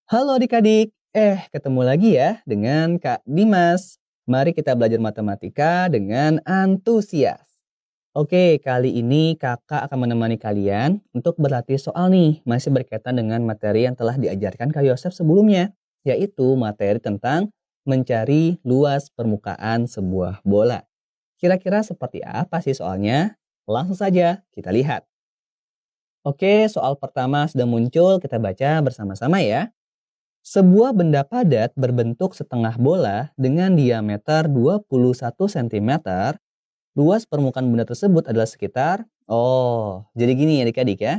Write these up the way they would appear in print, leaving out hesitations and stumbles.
Halo adik-adik, ketemu lagi ya dengan Kak Dimas. Mari kita belajar matematika dengan antusias. Oke, kali ini kakak akan menemani kalian untuk berlatih soal nih, masih berkaitan dengan materi yang telah diajarkan Kak Yosef sebelumnya, yaitu materi tentang mencari luas permukaan sebuah bola. Kira-kira seperti apa sih soalnya? Langsung saja kita lihat. Oke, soal pertama sudah muncul, kita baca bersama-sama ya. Sebuah benda padat berbentuk setengah bola dengan diameter 21 cm, luas permukaan benda tersebut adalah sekitar, jadi gini adik-adik ya.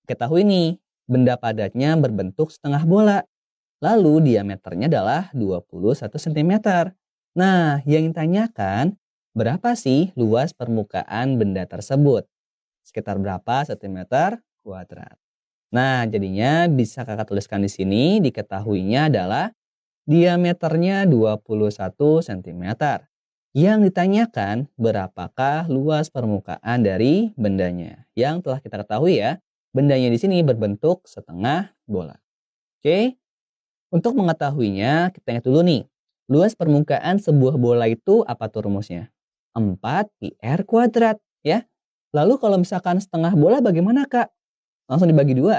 Ketahui nih, benda padatnya berbentuk setengah bola, lalu diameternya adalah 21 cm. Nah, yang ditanyakan, berapa sih luas permukaan benda tersebut? Sekitar berapa centimeter kuadrat? Nah, jadinya bisa kakak tuliskan di sini, diketahuinya adalah diameternya 21 cm. Yang ditanyakan berapakah luas permukaan dari bendanya. Yang telah kita ketahui ya, bendanya di sini berbentuk setengah bola. Oke, untuk mengetahuinya kita ingat dulu nih. Luas permukaan sebuah bola itu apa tuh rumusnya? 4 pi r kuadrat ya. Lalu kalau misalkan setengah bola bagaimana Kak? Langsung dibagi 2.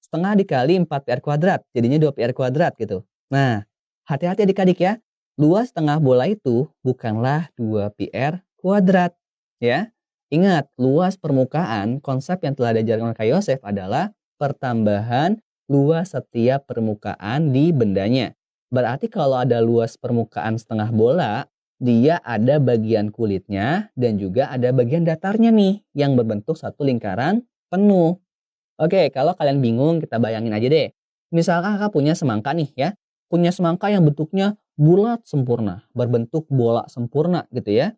Setengah dikali 4 pi r kuadrat, jadinya 2 pi r kuadrat gitu. Nah, hati-hati adik-adik ya. Luas setengah bola itu bukanlah 2 pi r kuadrat. Ya. Ingat, luas permukaan, konsep yang telah diajarkan oleh Kak Yosef adalah pertambahan luas setiap permukaan di bendanya. Berarti kalau ada luas permukaan setengah bola, dia ada bagian kulitnya dan juga ada bagian datarnya nih yang berbentuk satu lingkaran penuh. Oke, kalau kalian bingung, kita bayangin aja deh. Misalkan kakak punya semangka nih ya. Punya semangka yang bentuknya bulat sempurna, berbentuk bola sempurna gitu ya.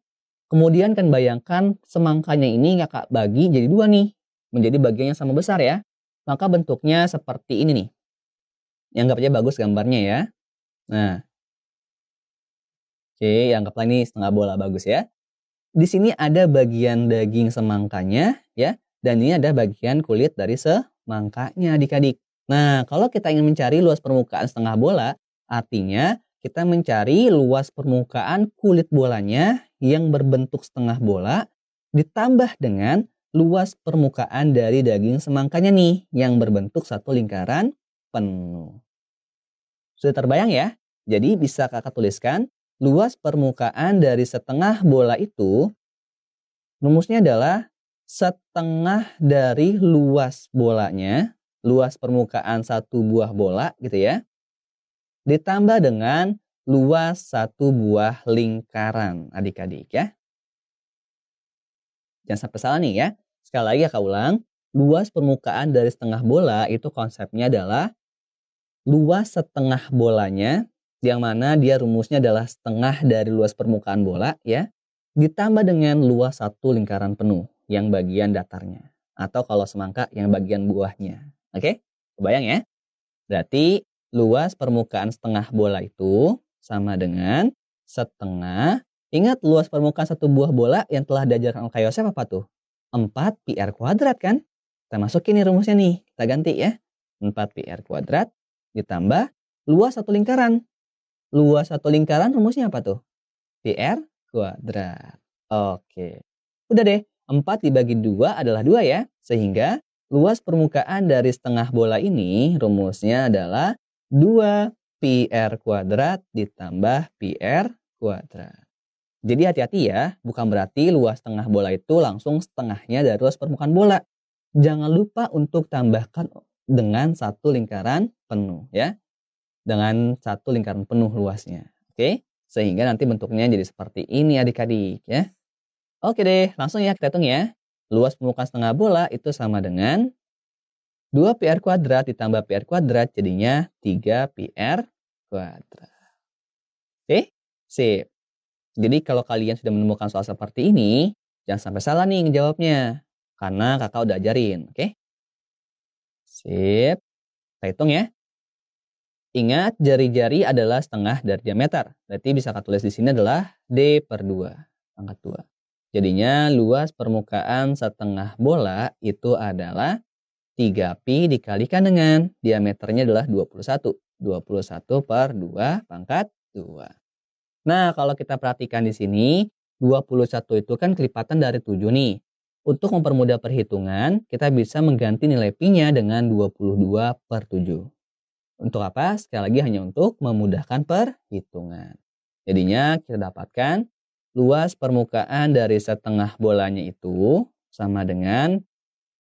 Kemudian kan bayangkan semangkanya ini kakak bagi jadi 2 nih. Menjadi bagian yang sama besar ya. Maka bentuknya seperti ini nih. Anggap aja bagus gambarnya ya. Nah, oke, anggaplah ini setengah bola bagus ya. Di sini ada bagian daging semangkanya ya, dan ini ada bagian kulit dari semangkanya adik-adik. Nah, kalau kita ingin mencari luas permukaan setengah bola, artinya kita mencari luas permukaan kulit bolanya yang berbentuk setengah bola ditambah dengan luas permukaan dari daging semangkanya nih yang berbentuk satu lingkaran penuh. Sudah terbayang ya? Jadi bisa kakak tuliskan luas permukaan dari setengah bola itu, rumusnya adalah setengah dari luas bolanya, luas permukaan satu buah bola gitu ya, ditambah dengan luas satu buah lingkaran adik-adik ya. Jangan sampai salah nih ya. Sekali lagi kakak ulang, luas permukaan dari setengah bola itu konsepnya adalah luas setengah bolanya, yang mana dia rumusnya adalah setengah dari luas permukaan bola ya, ditambah dengan luas satu lingkaran penuh yang bagian datarnya. Atau kalau semangka yang bagian buahnya. Oke? Kebayang ya? Berarti luas permukaan setengah bola itu sama dengan setengah. Ingat luas permukaan satu buah bola yang telah diajarkan oleh Kak Yosef apa tuh? 4 pi r kuadrat kan? Kita masukin nih rumusnya nih. Kita ganti ya. 4 pi r kuadrat ditambah luas satu lingkaran. Luas satu lingkaran rumusnya apa tuh? Pi r kuadrat. Oke. Udah deh, 4 dibagi 2 adalah 2 ya. Sehingga luas permukaan dari setengah bola ini rumusnya adalah 2 pi r kuadrat ditambah pi r kuadrat. Jadi hati-hati ya, bukan berarti luas setengah bola itu langsung setengahnya dari luas permukaan bola. Jangan lupa untuk tambahkan dengan satu lingkaran penuh ya. Dengan satu lingkaran penuh luasnya. Oke? Sehingga nanti bentuknya jadi seperti ini adik-adik ya. Oke deh, langsung ya kita hitung ya. Luas permukaan setengah bola itu sama dengan 2 pi r kuadrat ditambah pi r kuadrat jadinya 3 pi r kuadrat. Oke? Sip. Jadi kalau kalian sudah menemukan soal seperti ini, jangan sampai salah nih ngejawabnya. Karena kakak udah ajarin, oke? Sip. Kita hitung ya. Ingat, jari-jari adalah setengah dari diameter. Berarti bisa kakak tulis di sini adalah D/2. Pangkat 2. Jadinya luas permukaan setengah bola itu adalah 3pi dikalikan dengan diameternya adalah 21. 21 per 2 pangkat 2. Nah, kalau kita perhatikan di sini, 21 itu kan kelipatan dari 7 nih. Untuk mempermudah perhitungan, kita bisa mengganti nilai pi-nya dengan 22 per 7. Untuk apa? Sekali lagi hanya untuk memudahkan perhitungan. Jadinya kita dapatkan luas permukaan dari setengah bolanya itu sama dengan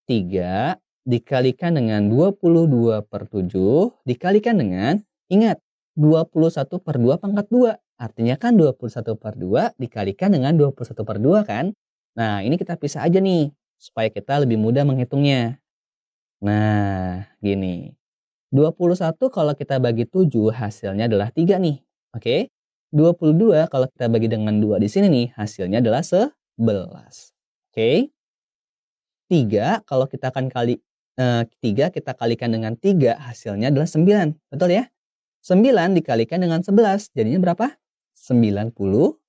3 dikalikan dengan 22 per 7 dikalikan dengan, ingat, 21 per 2 pangkat 2. Artinya kan 21 per 2 dikalikan dengan 21 per 2 kan? Nah, ini kita pisah aja nih, supaya kita lebih mudah menghitungnya. Nah, gini. 21 kalau kita bagi 7 hasilnya adalah 3 nih. Oke. 22 kalau kita bagi dengan 2 di sini nih hasilnya adalah 11. Oke. 3 kalau kita akan 3 kita kalikan dengan 3 hasilnya adalah 9. Betul ya? 9 dikalikan dengan 11 jadinya berapa? 99.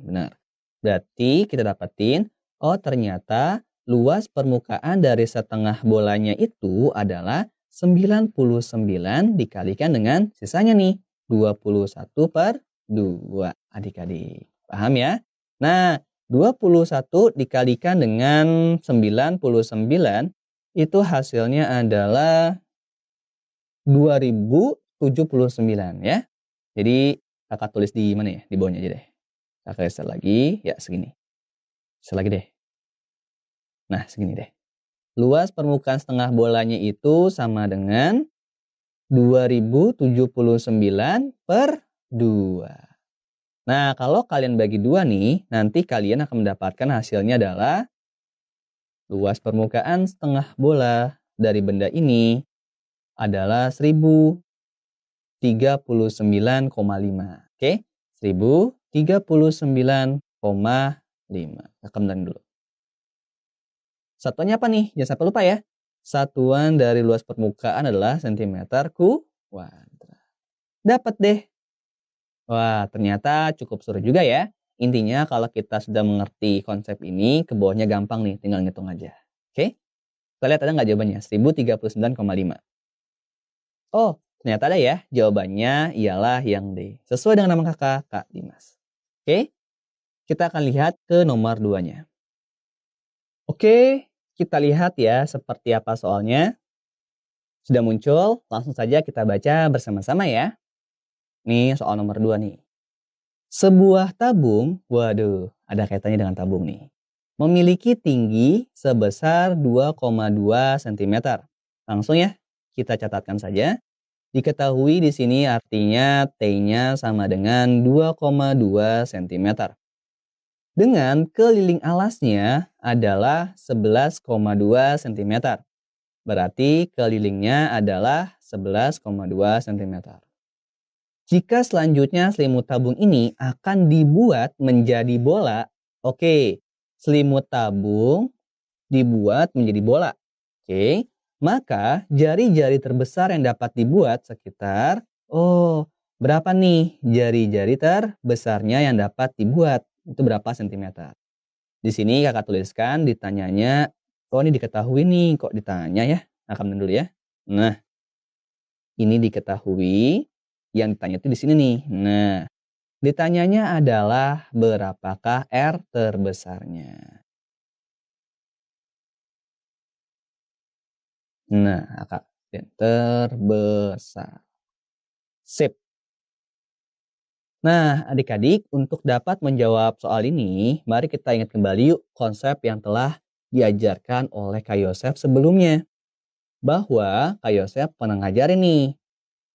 Benar. Berarti kita dapetin, oh ternyata luas permukaan dari setengah bolanya itu adalah 99 dikalikan dengan sisanya nih 21 per 2 adik-adik. Paham ya? Nah, 21 dikalikan dengan 99 itu hasilnya adalah 2079 ya. Jadi kakak tulis di mana ya? Di bawahnya aja deh. Kakak geser lagi, ya segini. Geser lagi deh. Nah, segini deh. Luas permukaan setengah bolanya itu sama dengan 2079 per 2. Nah, kalau kalian bagi 2 nih, nanti kalian akan mendapatkan hasilnya adalah luas permukaan setengah bola dari benda ini adalah 1039,5. Oke, 1039,5. Kemudian dulu. Satuannya apa nih? Jangan sampai lupa ya. Satuan dari luas permukaan adalah cm kuadrat. Dapat deh. Wah, ternyata cukup seru juga ya. Intinya kalau kita sudah mengerti konsep ini, ke bawahnya gampang nih, tinggal ngitung aja. Oke? Kita lihat ada nggak jawabannya? 1039,5. Oh, ternyata ada ya. Jawabannya ialah yang D. Sesuai dengan nama kakak, Kak Dimas. Oke? Kita akan lihat ke nomor 2-nya. Oke, kita lihat ya seperti apa soalnya. Sudah muncul, langsung saja kita baca bersama-sama ya. Nih soal nomor 2 nih. Sebuah tabung, waduh, ada kaitannya dengan tabung nih. Memiliki tinggi sebesar 2,2 cm. Langsung ya, kita catatkan saja. Diketahui di sini artinya T-nya sama dengan 2,2 cm. Dengan keliling alasnya adalah 11,2 cm. Berarti kelilingnya adalah 11,2 cm. Jika selanjutnya selimut tabung ini akan dibuat menjadi bola, oke, selimut tabung dibuat menjadi bola. Oke, maka jari-jari terbesar yang dapat dibuat sekitar, berapa nih jari-jari terbesarnya yang dapat dibuat? Itu berapa sentimeter? Di sini kakak tuliskan ditanyanya, ini diketahui nih, kok ditanya ya? Nah, kamu dulu ya. Nah, ini diketahui. Yang ditanya itu di sini nih. Nah, ditanyanya adalah berapakah R terbesarnya. Nah, kakak terbesar. Sip. Nah, adik-adik, untuk dapat menjawab soal ini, mari kita ingat kembali yuk konsep yang telah diajarkan oleh Kak Yosef sebelumnya. Bahwa Kak Yosef pernah ngajarin nih,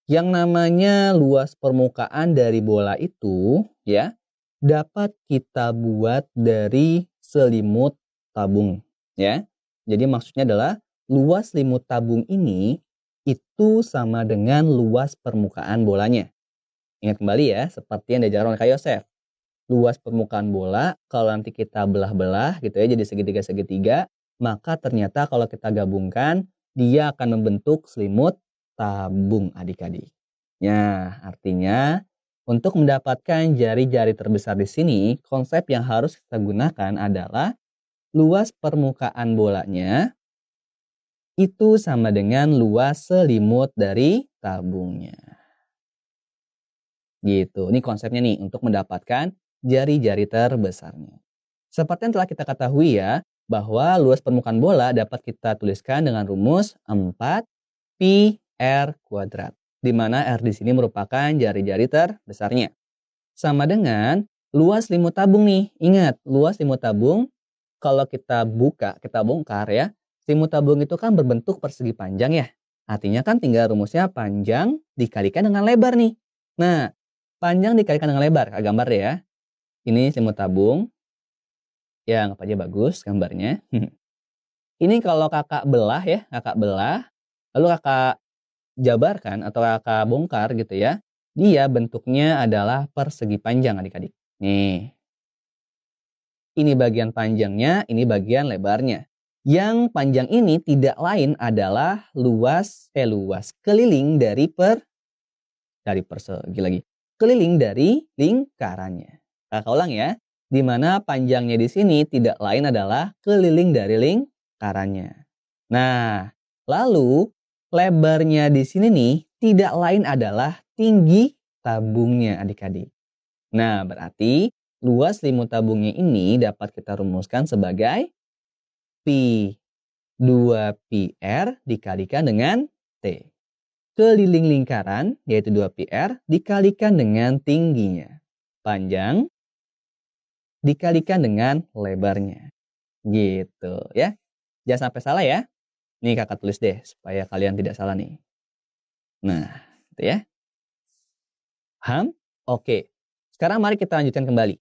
yang namanya luas permukaan dari bola itu ya dapat kita buat dari selimut tabung ya. Jadi maksudnya adalah luas selimut tabung ini itu sama dengan luas permukaan bolanya. Ingat kembali ya, seperti yang diajarkan oleh Kak Yosef. Luas permukaan bola kalau nanti kita belah-belah gitu ya jadi segitiga-segitiga, maka ternyata kalau kita gabungkan dia akan membentuk selimut tabung adik-adik. Ya, artinya untuk mendapatkan jari-jari terbesar di sini, konsep yang harus kita gunakan adalah luas permukaan bolanya itu sama dengan luas selimut dari tabungnya. Gitu. Ini konsepnya nih untuk mendapatkan jari-jari terbesarnya. Seperti yang telah kita ketahui ya, bahwa luas permukaan bola dapat kita tuliskan dengan rumus 4pi r kuadrat. Di mana r di sini merupakan jari-jari terbesarnya. Sama dengan luas selimut tabung nih. Ingat, luas selimut tabung kalau kita buka, kita bongkar ya, selimut tabung itu kan berbentuk persegi panjang ya. Artinya kan tinggal rumusnya panjang dikalikan dengan lebar nih. Nah, panjang dikalikan dengan lebar, gambar deh ya. Ini selimut tabung. Ya, anggap aja bagus gambarnya. Ini kalau kakak belah ya, kakak belah, lalu kakak jabarkan atau kakak bongkar gitu ya. Dia bentuknya adalah persegi panjang adik-adik. Nih, ini bagian panjangnya, ini bagian lebarnya. Yang panjang ini tidak lain adalah luas keliling dari persegi lagi. Keliling dari lingkarannya. Kakak ulang ya. Di mana panjangnya di sini tidak lain adalah keliling dari lingkarannya. Nah, lalu lebarnya di sini nih tidak lain adalah tinggi tabungnya adik-adik. Nah, berarti luas selimut tabungnya ini dapat kita rumuskan sebagai pi 2pi r dikalikan dengan t. Keliling lingkaran yaitu 2pi r dikalikan dengan tingginya. Panjang dikalikan dengan lebarnya. Gitu ya. Jangan sampai salah ya. Nih kakak tulis deh supaya kalian tidak salah nih. Nah, itu ya. Paham? Oke. Sekarang mari kita lanjutkan kembali.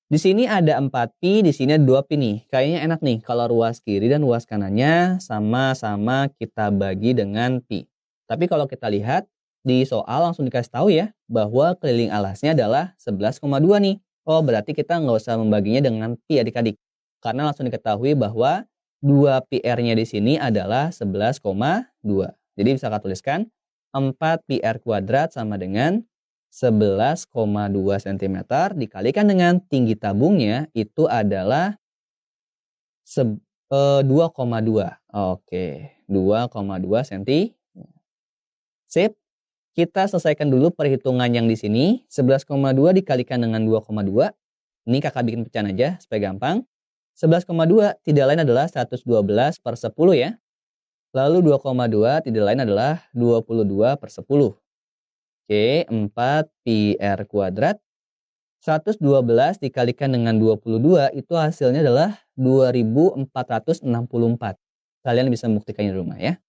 Di sini ada 4pi, di sini ada 2pi nih. Kayaknya enak nih kalau ruas kiri dan ruas kanannya sama-sama kita bagi dengan pi. Tapi kalau kita lihat di soal langsung dikasih tahu ya bahwa keliling alasnya adalah 11,2 nih. Oh, berarti kita nggak usah membaginya dengan pi adik-adik. Karena langsung diketahui bahwa 2pi r-nya di sini adalah 11,2. Jadi bisa kita tuliskan 4pi r kuadrat sama dengan 11,2 cm dikalikan dengan tinggi tabungnya itu adalah 2,2. Oke, 2,2 cm. Sip. Kita selesaikan dulu perhitungan yang di sini. 11,2 dikalikan dengan 2,2. Ini kakak bikin pecahan aja supaya gampang. 11,2 tidak lain adalah 112 per 10 ya. Lalu 2,2 tidak lain adalah 22 per 10. Oke, 4pi r kuadrat. 112 dikalikan dengan 22 itu hasilnya adalah 2464. Kalian bisa membuktikannya di rumah ya.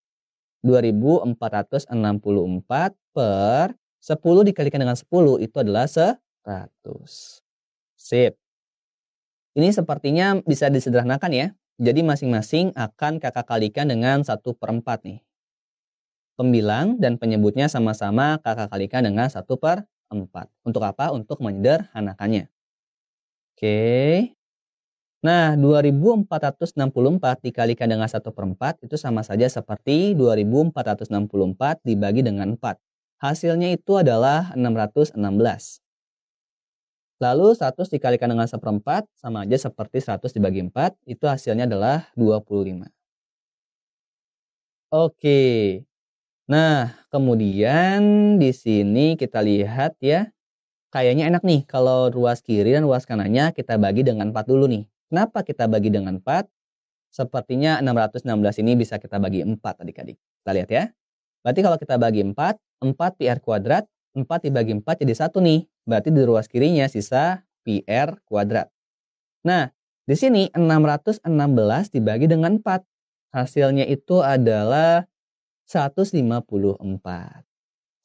2464 per 10 dikalikan dengan 10 itu adalah 100. Sip. Ini sepertinya bisa disederhanakan ya. Jadi masing-masing akan kakak kalikan dengan 1/4 nih. Pembilang dan penyebutnya sama-sama kakak kalikan dengan 1/4. Untuk apa? Untuk menyederhanakannya. Oke. Nah, 2464 dikalikan dengan 1/4 itu sama saja seperti 2464 dibagi dengan 4. Hasilnya itu adalah 616. Lalu 100 dikalikan dengan 1/4 sama aja seperti 100 dibagi 4, itu hasilnya adalah 25. Oke. Nah, kemudian di sini kita lihat ya, kayaknya enak nih kalau ruas kiri dan ruas kanannya kita bagi dengan 4 dulu nih. Kenapa kita bagi dengan 4? Sepertinya 616 ini bisa kita bagi 4 adik-adik. Kita lihat ya. Berarti kalau kita bagi 4, 4pi r kuadrat, 4 dibagi 4 jadi 1 nih. Berarti di ruas kirinya sisa pi r kuadrat. Nah, di sini 616 dibagi dengan 4. Hasilnya itu adalah 154.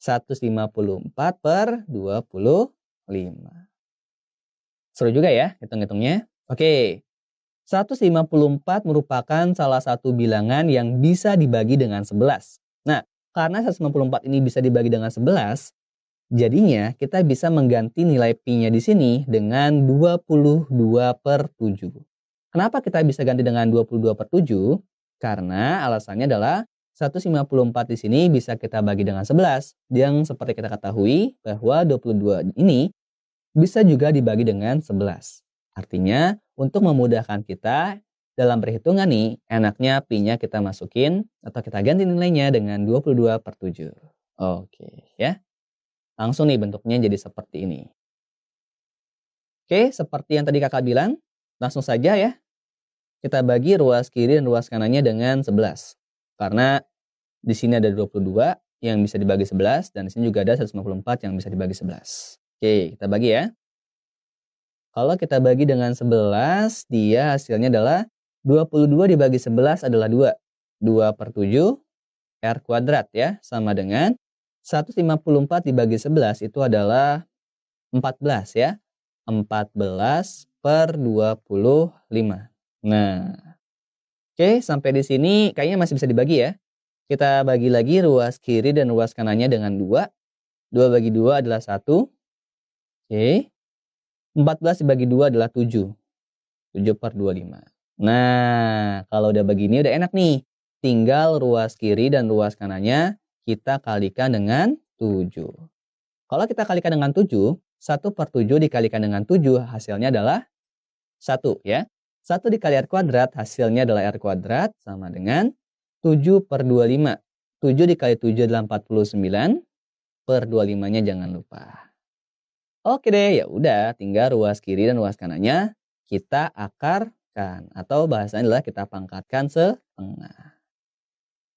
154 per 25. Seru juga ya hitung-hitungnya. Oke. 154 merupakan salah satu bilangan yang bisa dibagi dengan 11. Nah, karena 154 ini bisa dibagi dengan 11, jadinya kita bisa mengganti nilai pi-nya di sini dengan 22/7. Kenapa kita bisa ganti dengan 22/7? Karena alasannya adalah 154 di sini bisa kita bagi dengan 11. Yang seperti kita ketahui bahwa 22 ini bisa juga dibagi dengan 11. Artinya untuk memudahkan kita, dalam perhitungan nih, enaknya pi-nya kita masukin atau kita ganti nilainya dengan 22/7. Oke, ya. Langsung nih bentuknya jadi seperti ini. Oke, seperti yang tadi kakak bilang, langsung saja ya. Kita bagi ruas kiri dan ruas kanannya dengan 11. Karena di sini ada 22 yang bisa dibagi 11 dan di sini juga ada 154 yang bisa dibagi 11. Oke, kita bagi ya. Kalau kita bagi dengan 11, dia hasilnya adalah 22 dibagi 11 adalah 2. 2/7 R kuadrat ya, sama dengan 154 dibagi 11 itu adalah 14 ya. 14/25. Nah, oke, sampai di sini kayaknya masih bisa dibagi ya. Kita bagi lagi ruas kiri dan ruas kanannya dengan 2. 2 bagi 2 adalah 1. Oke. 14 dibagi 2 adalah 7. 7/25. Nah, kalau udah begini udah enak nih. Tinggal ruas kiri dan ruas kanannya kita kalikan dengan 7. Kalau kita kalikan dengan 7, 1/7 dikalikan dengan 7 hasilnya adalah 1 ya. 1 dikali R kuadrat hasilnya adalah R kuadrat sama dengan 7/25. 7 dikali 7 adalah 49. Per 25-nya jangan lupa. Oke deh, ya udah tinggal ruas kiri dan ruas kanannya kita akarkan. Atau bahasanya adalah kita pangkatkan setengah.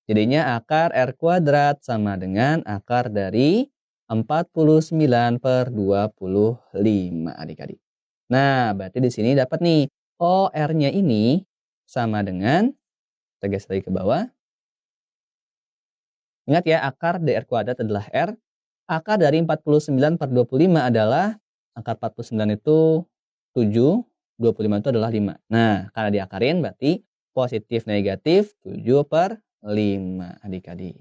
Jadinya akar R kuadrat sama dengan akar dari 49/25 adik-adik. Nah, berarti di sini dapat nih. Oh, R-nya ini sama dengan, kita geser lagi ke bawah. Ingat ya, akar dari R kuadrat adalah R. Akar dari 49/25 adalah, akar 49 itu 7, 25 itu adalah 5. Nah, karena diakarin berarti positif negatif 7/5 adik-adik.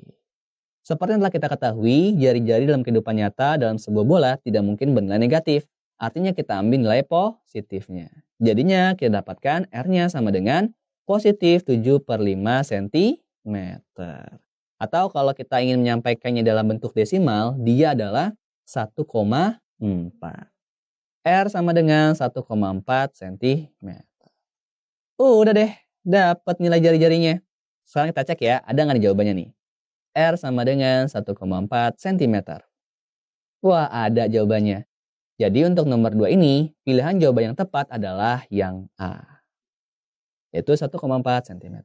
Seperti yang telah kita ketahui, jari-jari dalam kehidupan nyata dalam sebuah bola tidak mungkin bernilai negatif. Artinya kita ambil nilai positifnya. Jadinya kita dapatkan R-nya sama dengan positif 7/5 cm. Atau kalau kita ingin menyampaikannya dalam bentuk desimal, dia adalah 1,4. R sama dengan 1,4 cm. Udah deh, dapat nilai jari-jarinya. Sekarang kita cek ya, ada nggak nih jawabannya nih? R sama dengan 1,4 cm. Wah, ada jawabannya. Jadi untuk nomor 2 ini, pilihan jawaban yang tepat adalah yang A. Yaitu 1,4 cm.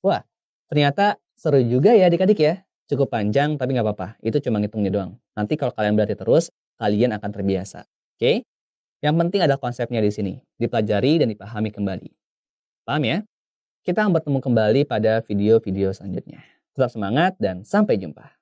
Wah, ternyata seru juga ya adik-adik ya. Cukup panjang tapi nggak apa-apa. Itu cuma ngitungnya doang. Nanti kalau kalian berlatih terus, kalian akan terbiasa. Oke? Yang penting ada konsepnya di sini. Dipelajari dan dipahami kembali. Paham ya? Kita akan bertemu kembali pada video-video selanjutnya. Tetap semangat dan sampai jumpa.